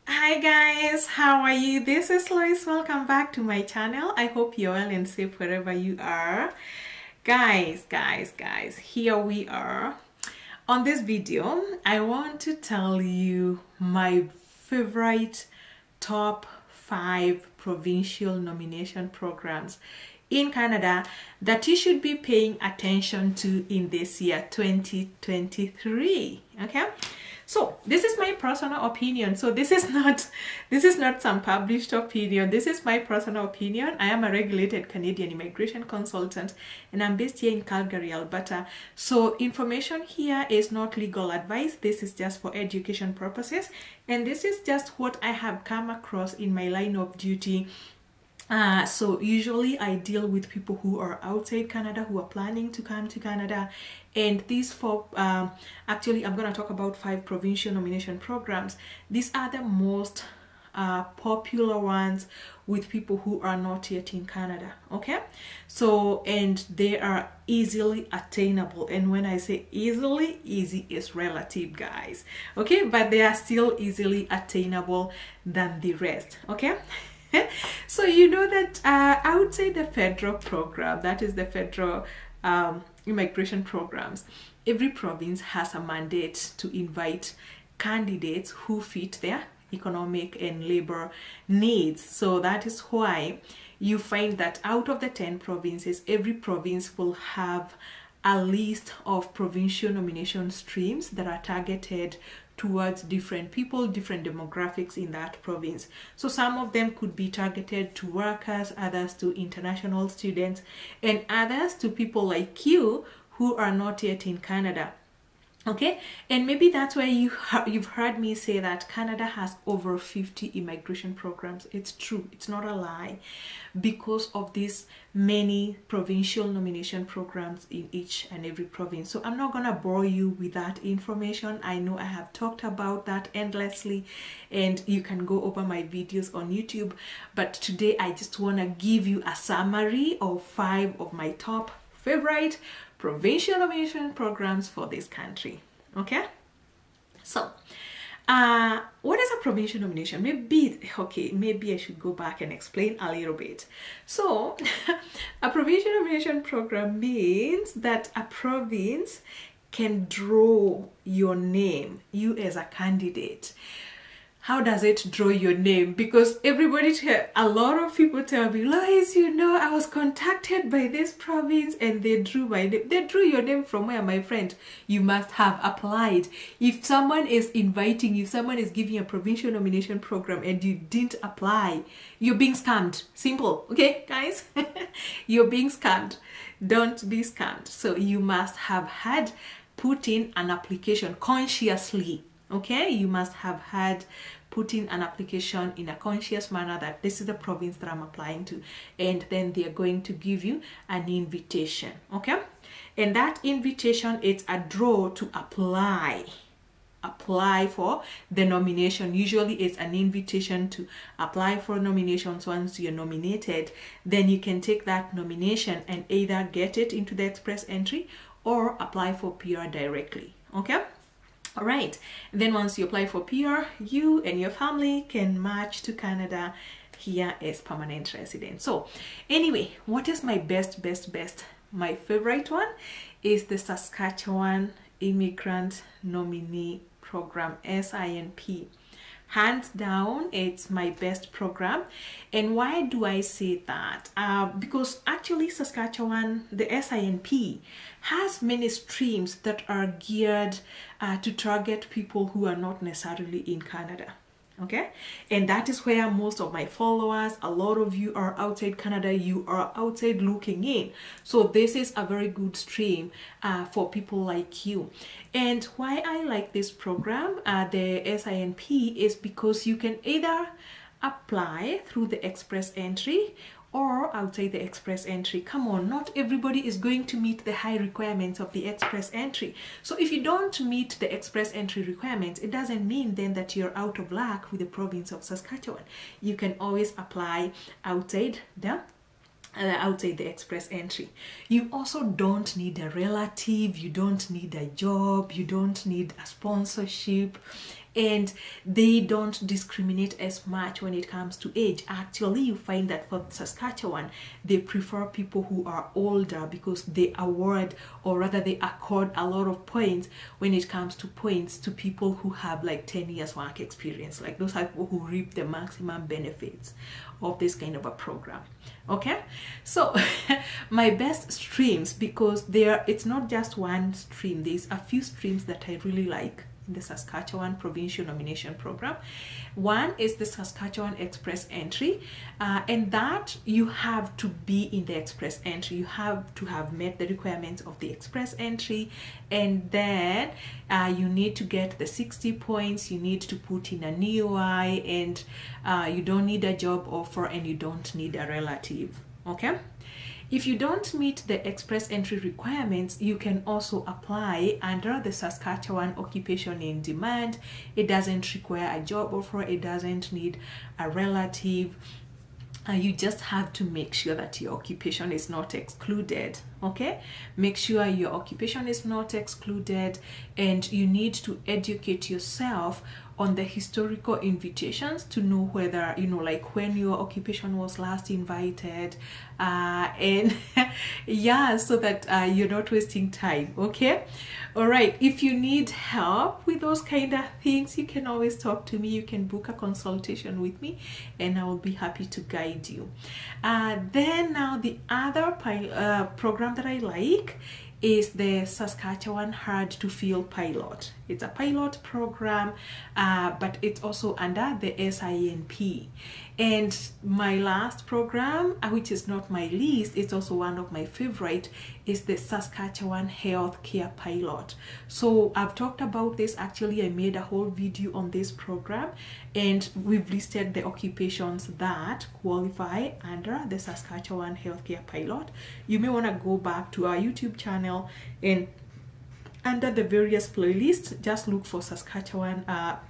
Hi guys, how are you? This is Lois. Welcome back to my channel. I hope you're well and safe wherever you are. Guys, here we are. On this video, I want to tell you my favorite top 5 provincial nomination programs in Canada that you should be paying attention to in this year 2023. Okay, so this is my personal opinion. So this is not some published opinion. This is my personal opinion. I am a regulated Canadian immigration consultant and I'm based here in Calgary, Alberta. So information here is not legal advice. This is just for education purposes, and this is just what I have come across in my line of duty. So usually I deal with people who are outside Canada, who are planning to come to Canada, and these four, actually I'm going to talk about 5 provincial nomination programs. These are the most popular ones with people who are not yet in Canada. Okay, so and they are easily attainable, and when I say easily, easy is relative, guys. Okay, but they are still easily attainable than the rest. Okay. So you know that outside the federal program, that is the federal immigration programs, every province has a mandate to invite candidates who fit their economic and labor needs. So that is why you find that out of the 10 provinces, every province will have a list of provincial nomination streams that are targeted towards different people, different demographics in that province. So some of them could be targeted to workers, others to international students, and others to people like you who are not yet in Canada. Okay, and maybe that's why you've heard me say that Canada has over 50 immigration programs. It's true, it's not a lie, because of these many provincial nomination programs in each and every province. So I'm not gonna bore you with that information. I know I have talked about that endlessly, and you can go over my videos on YouTube, but today I just want to give you a summary of 5 of my top favorite provincial nomination programs for this country. Okay, so what is a provincial nomination? Maybe I should go back and explain a little bit. So a provincial nomination program means that a province can draw your name, you as a candidate. How does it draw your name? Because a lot of people tell me, Lois, you know, I was contacted by this province and they drew my name. They drew your name from where, my friend? You must have applied. If someone is inviting you, someone is giving a provincial nomination program and you didn't apply, you're being scammed. Simple. Okay, guys? You're being scammed. Don't be scammed. So you must have put in an application consciously. Okay, you must have put in an application in a conscious manner that this is the province that I'm applying to, and then they're going to give you an invitation. Okay, and that invitation is a draw to apply for the nomination. Usually it's an invitation to apply for nominations. Once you're nominated, then you can take that nomination and either get it into the express entry or apply for PR directly. Okay. All right, then once you apply for PR, you and your family can march to Canada here as permanent residents. So anyway, what is my best? My favorite one is the Saskatchewan Immigrant Nominee Program, SINP. Hands down, it's my best program. And why do I say that? Because actually Saskatchewan, the SINP, has many streams that are geared to target people who are not necessarily in Canada. Okay, and that is where most of my followers, a lot of you are outside Canada, you are outside looking in. So this is a very good stream for people like you. And why I like this program, the SINP, is because you can either apply through the express entry or outside the express entry. Come on, not everybody is going to meet the high requirements of the express entry. So if you don't meet the express entry requirements, it doesn't mean then that you're out of luck with the province of Saskatchewan. You can always apply outside the express entry. You also don't need a relative, you don't need a job, you don't need a sponsorship, and they don't discriminate as much when it comes to age. Actually, you find that for Saskatchewan, they prefer people who are older because they award, or rather they accord, a lot of points when it comes to points to people who have like 10 years work experience. Like those are people who reap the maximum benefits of this kind of a program. Okay, so my best streams, because it's not just one stream, there's a few streams that I really like in the Saskatchewan Provincial Nomination Program. One is the Saskatchewan Express Entry, and that you have to be in the Express Entry. You have to have met the requirements of the Express Entry, and then you need to get the 60 points, you need to put in an EOI, and you don't need a job offer, and you don't need a relative. Okay, if you don't meet the express entry requirements, you can also apply under the Saskatchewan Occupation in Demand. It doesn't require a job offer, it doesn't need a relative. You just have to make sure that your occupation is not excluded. Okay, make sure your occupation is not excluded, and you need to educate yourself on the historical invitations to know whether, you know, like when your occupation was last invited, and yeah, so that you're not wasting time. Okay, all right, if you need help with those kind of things, you can always talk to me. You can book a consultation with me, and I will be happy to guide you. Then now the other program that I like is the Saskatchewan Hard to Fill Pilot. It's a pilot program, but it's also under the SINP. And my last program, which is not my least, it's also one of my favorite, is the Saskatchewan Healthcare Pilot. So I've talked about this. Actually, I made a whole video on this program, and we've listed the occupations that qualify under the Saskatchewan Healthcare Pilot. You may want to go back to our YouTube channel, and under the various playlists, just look for Saskatchewan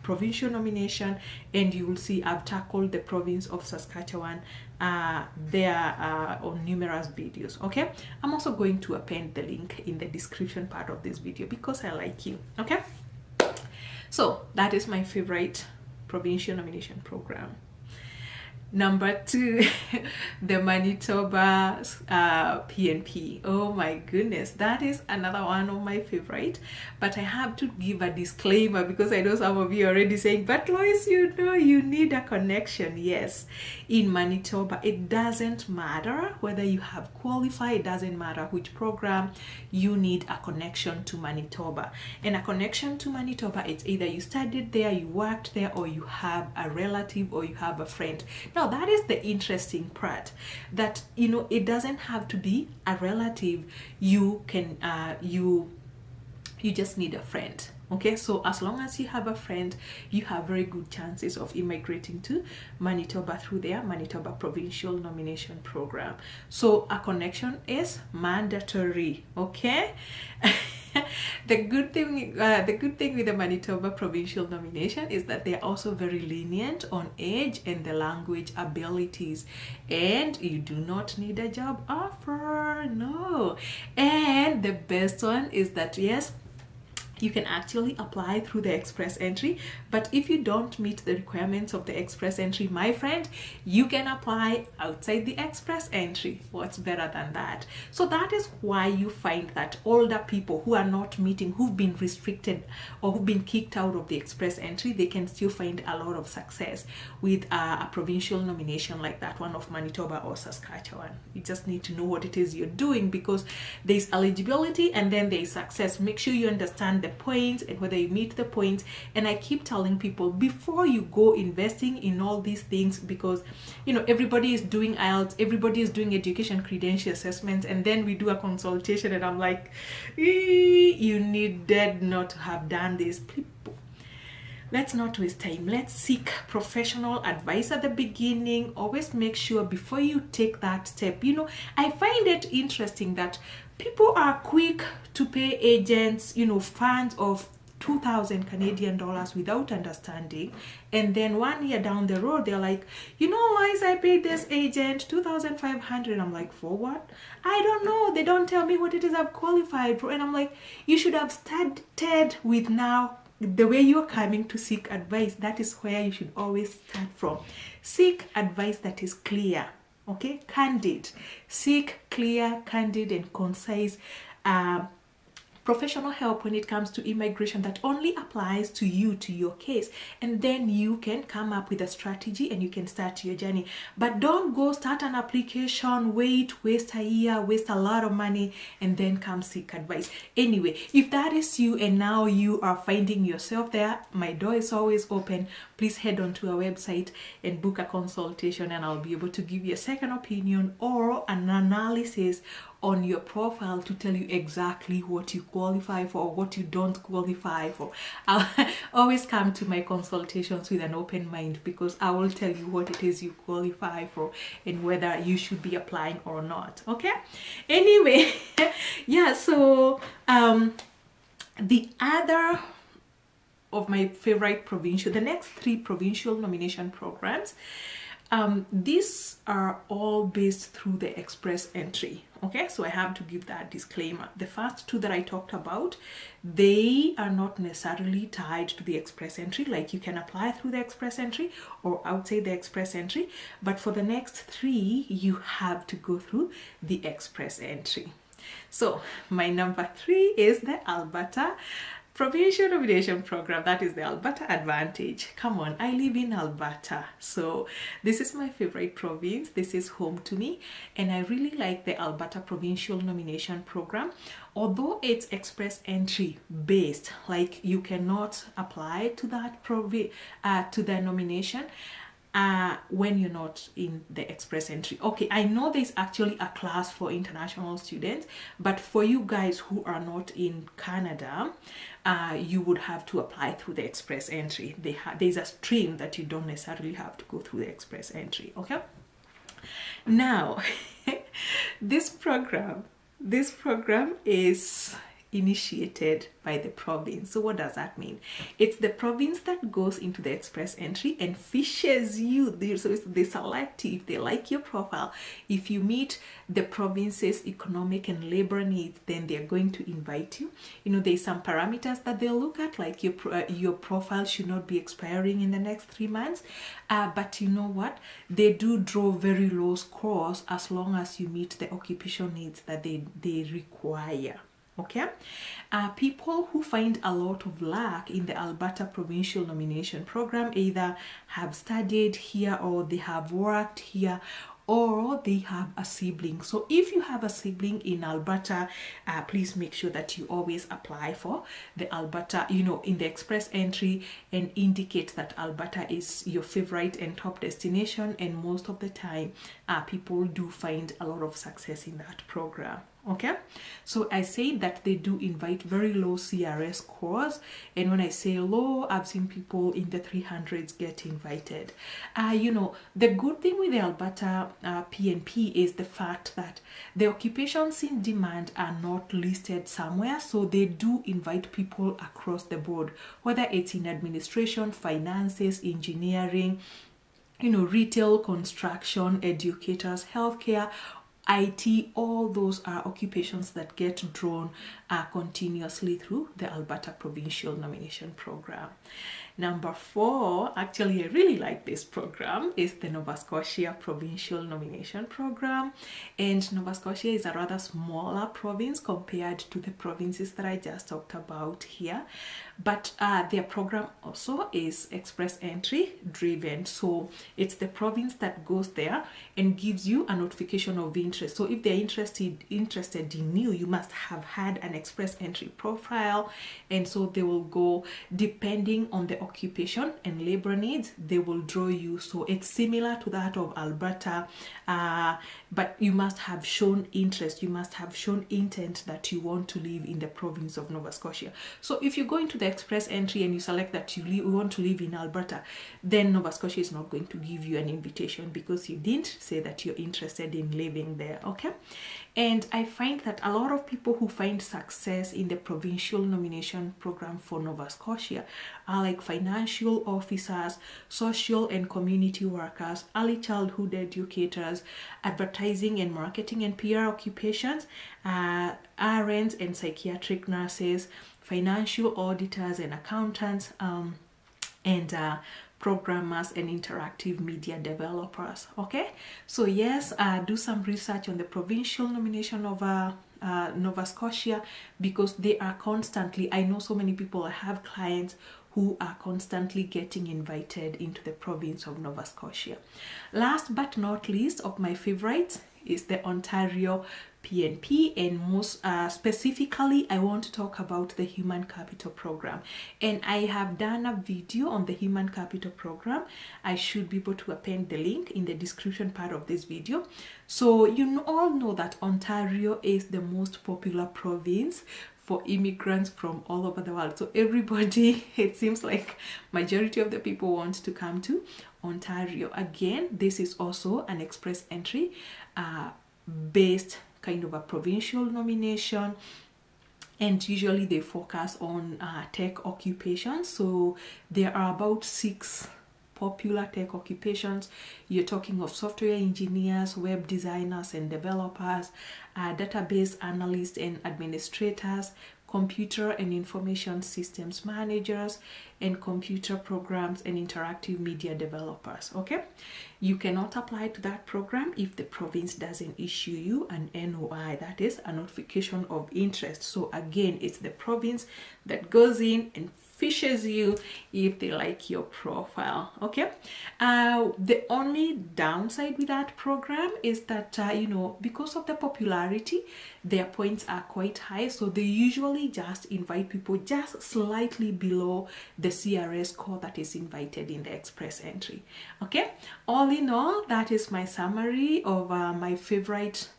provincial nomination, and you will see I've tackled the province of Saskatchewan there on numerous videos. Okay, I'm also going to append the link in the description part of this video because I like you. Okay, so that is my favorite provincial nomination program. Number 2, the Manitoba PNP. Oh my goodness, that is another one of my favorite. But I have to give a disclaimer because I know some of you are already saying, but Lois, you know, you need a connection. Yes, in Manitoba, it doesn't matter whether you have qualified, it doesn't matter which program, you need a connection to Manitoba. And a connection to Manitoba, it's either you studied there, you worked there, or you have a relative, or you have a friend. Now that is the interesting part, that, you know, it doesn't have to be a relative. You can you just need a friend. Okay, so as long as you have a friend, you have very good chances of immigrating to Manitoba through their Manitoba Provincial Nomination Program. So a connection is mandatory. Okay. The good thing with the Manitoba Provincial Nomination is that they're also very lenient on age and the language abilities, and you do not need a job offer. No. And the best one is that, yes, you can actually apply through the express entry, but if you don't meet the requirements of the express entry, my friend, you can apply outside the express entry. What's better than that? So that is why you find that older people who are not meeting, who've been restricted or who've been kicked out of the express entry, they can still find a lot of success with a provincial nomination like that one of Manitoba or Saskatchewan. You just need to know what it is you're doing, because there's eligibility and then there's success. Make sure you understand the points and whether you meet the points. And I keep telling people, before you go investing in all these things, because, you know, everybody is doing IELTS, everybody is doing education credential assessments, and then we do a consultation and I'm like, you needed not to have done this. People, let's not waste time. Let's seek professional advice at the beginning. Always make sure before you take that step. You know, I find it interesting that people are quick to pay agents, you know, funds of 2,000 Canadian dollars without understanding, and then 1 year down the road they're like, you know, Lois, I paid this agent 2,500. I'm like, for what? I don't know, they don't tell me what it is I've qualified for. And I'm like, you should have started with now the way you're coming to seek advice, that is where you should always start from. Seek advice that is clear, okay, candid. Seek clear, candid, and concise professional help when it comes to immigration that only applies to you, to your case, and then you can come up with a strategy and you can start your journey. But don't go start an application, wait, waste a year, waste a lot of money, and then come seek advice. Anyway, if that is you and now you are finding yourself there, my door is always open. Please head on to our website and book a consultation, and I'll be able to give you a second opinion or an analysis on your profile to tell you exactly what you qualify for or what you don't qualify for. I'll always come to my consultations with an open mind, because I will tell you what it is you qualify for and whether you should be applying or not. Okay, anyway, yeah, so the other of my favorite provincial, the next 3 provincial nomination programs, these are all based through the express entry. Okay, so I have to give that disclaimer. The first 2 that I talked about, they are not necessarily tied to the express entry. Like, you can apply through the express entry or outside the express entry, but for the next 3 you have to go through the express entry. So my number 3 is the Alberta Provincial Nomination Program. That is the Alberta Advantage. Come on, I live in Alberta, so this is my favorite province. This is home to me, and I really like the Alberta Provincial Nomination Program. Although it's express entry based, like you cannot apply to that to the nomination when you're not in the express entry. Okay, I know there's actually a class for international students, but for you guys who are not in Canada, you would have to apply through the express entry. There's a stream that you don't necessarily have to go through the express entry. Okay, now this program is initiated by the province. So what does that mean? It's the province that goes into the express entry and fishes you. So they select you if they like your profile. If you meet the province's economic and labor needs, then they're going to invite you. You know, there's some parameters that they'll look at, like your profile should not be expiring in the next 3 months. But you know what? They do draw very low scores as long as you meet the occupation needs that they require. Okay, people who find a lot of luck in the Alberta Provincial Nomination Program either have studied here, or they have worked here, or they have a sibling. So if you have a sibling in Alberta, please make sure that you always apply for the Alberta, you know, in the express entry, and indicate that Alberta is your favorite and top destination. And most of the time, people do find a lot of success in that program. Okay, so I say that they do invite very low CRS scores, and when I say low, I've seen people in the 300s get invited. You know, the good thing with the Alberta PNP is the fact that the occupations in demand are not listed somewhere, so they do invite people across the board, whether it's in administration, finances, engineering, you know, retail, construction, educators, healthcare, IT, all those are occupations that get drawn continuously through the Alberta Provincial Nomination Program. Number 4, actually I really like this program, is the Nova Scotia Provincial Nomination Program. And Nova Scotia is a rather smaller province compared to the provinces that I just talked about here. But their program also is express entry driven. So it's the province that goes there and gives you a notification of interest. So if they're interested in you must have had an express entry profile. And so they will go, depending on the occupation and labor needs, they will draw you. So it's similar to that of Alberta, but you must have shown interest. You must have shown intent that you want to live in the province of Nova Scotia. So if you go into the express entry and you select that you want to live in Alberta, then Nova Scotia is not going to give you an invitation because you didn't say that you're interested in living there. Okay, and I find that a lot of people who find success in the provincial nomination program for Nova Scotia are like financial officers, social and community workers, early childhood educators, advertising and marketing and PR occupations, RNs and psychiatric nurses, financial auditors and accountants, and programmers and interactive media developers. Okay, so yes, do some research on the provincial nomination of Nova Scotia, because they are constantly, I know so many people, I have clients who are constantly getting invited into the province of Nova Scotia. Last but not least, of my favorites is the Ontario PNP, and most specifically I want to talk about the Human Capital Program, and I have done a video on the Human Capital Program. I should be able to append the link in the description part of this video. So you all know that Ontario is the most popular province for immigrants from all over the world. So everybody, it seems like majority of the people want to come to Ontario. Again, this is also an express entry based kind of a provincial nomination, and usually they focus on tech occupations. So there are about 6 popular tech occupations. You're talking of software engineers, web designers and developers, database analysts and administrators, computer and information systems managers, and computer programs and interactive media developers. Okay, you cannot apply to that program if the province doesn't issue you an NOI, that is a notification of interest. So again, it's the province that goes in and fishes you if they like your profile. Okay, the only downside with that program is that you know, because of the popularity, their points are quite high, so they usually just invite people just slightly below the CRS score that is invited in the express entry. Okay, all in all, that is my summary of my favorite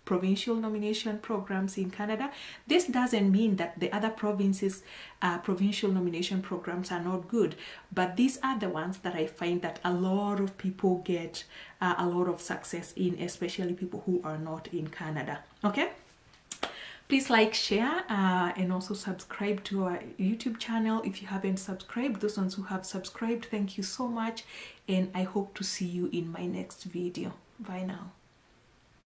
provincial nomination programs in Canada. This doesn't mean that the other provinces provincial nomination programs are not good, but these are the ones that I find that a lot of people get a lot of success in, especially people who are not in Canada. Okay, please like, share, and also subscribe to our YouTube channel if you haven't subscribed. Those ones who have subscribed, thank you so much, and I hope to see you in my next video. Bye now.